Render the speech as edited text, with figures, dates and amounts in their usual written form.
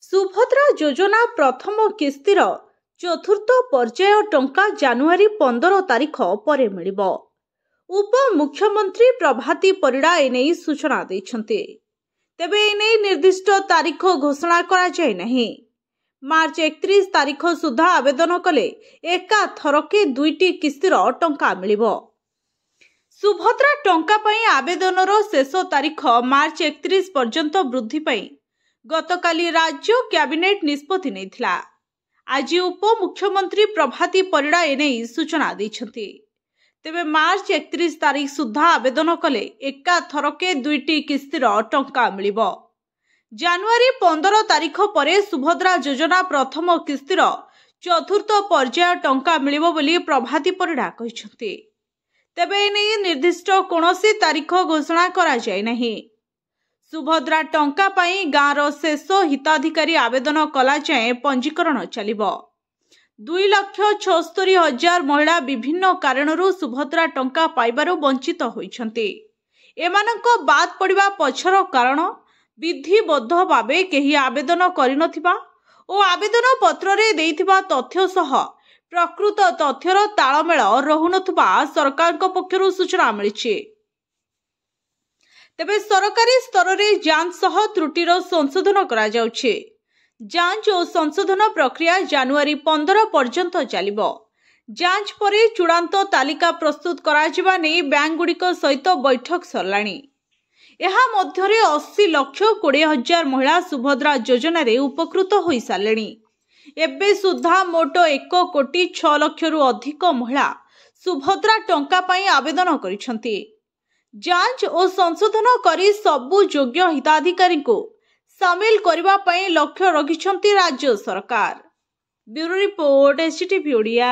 सुभद्रा योजना प्रथम किस्तिर चतुर्थ पर्याय टंका जानुआरी 15 तारिख पर मिलिबो। उपमुख्यमंत्री प्रभाती परिड़ा एने सूचना दैछन्ते। तेबे एने निर्दिष्ट तारिख घोषणा करा जाय नहीं। मार्च 31 तारिख सुधा आवेदन कले एका थरके दुईटी किस्तिर टंका मिलिबो। सुभद्रा टंका पई आवेदनर शेष तारिख मार्च 31 पर्यंत वृद्धि पई गतकाली राज्य कैबिनेट निष्पत्ति नेथिला। आज उपमुख्यमंत्री प्रभाती परिड़ा एने सूचना दैछन्ते। तेबे मार्च 31 तारिख सुधा आवेदन कले एका थरके दुईटी किस्तिर टंका मिलिबो। जानुआरी 15 तारिख परे सुभद्रा योजना प्रथम किस्तिर चतुर्थ पर्याय टंका मिलिबो बोली प्रभाती परिड़ा कहिसन्ते। तेबे एने निर्दिष्ट कोनोसी तारिख घोषणा करा जाय नहीं। सुभद्रा टंका पाई गाँवर शेष हिताधिकारी आवेदन कला जाए पंजीकरण चलिबो। 2,76,000 महिला विभिन्न कारणरू सुभद्रा टंका पाइबारु वंचित होइछन्ते। एमानंको बाद पड़िबा पछर कारण विधिबद्ध भावे केही आवेदन करिनथिबा ओ आवेदन पत्र रे देइथिबा तथ्य सह प्रकृत तथ्यर तालमेल रहुनथुबा सरकारक पक्षरु सूचना मिलिछि। तेबे सरकारी स्तर रे जांच सह त्रुटिर संशोधन करा जाउछि। जांच और संशोधन प्रक्रिया जानुआरी 15 पर्यंत चलिबो। जांच परे चूड़ांत तालिका प्रस्तुत करा जिबा नै बैंक गुडिक सहित बैठक सरलाणी। एहा मध्यरे 80,20,000 महिला सुभद्रा योजना रे उपकृत होई सारलेणी। एबे सुधा मोट 1,06,00,000 रु अधिक महिला सुभद्रा टंका पई आवेदन करिसंती। जांच और संशोधन करी सबु योग्य हिताधिकारी को शामिल करबा पई लक्ष्य रखिसंती राज्य सरकार। Bureau report STV Odia.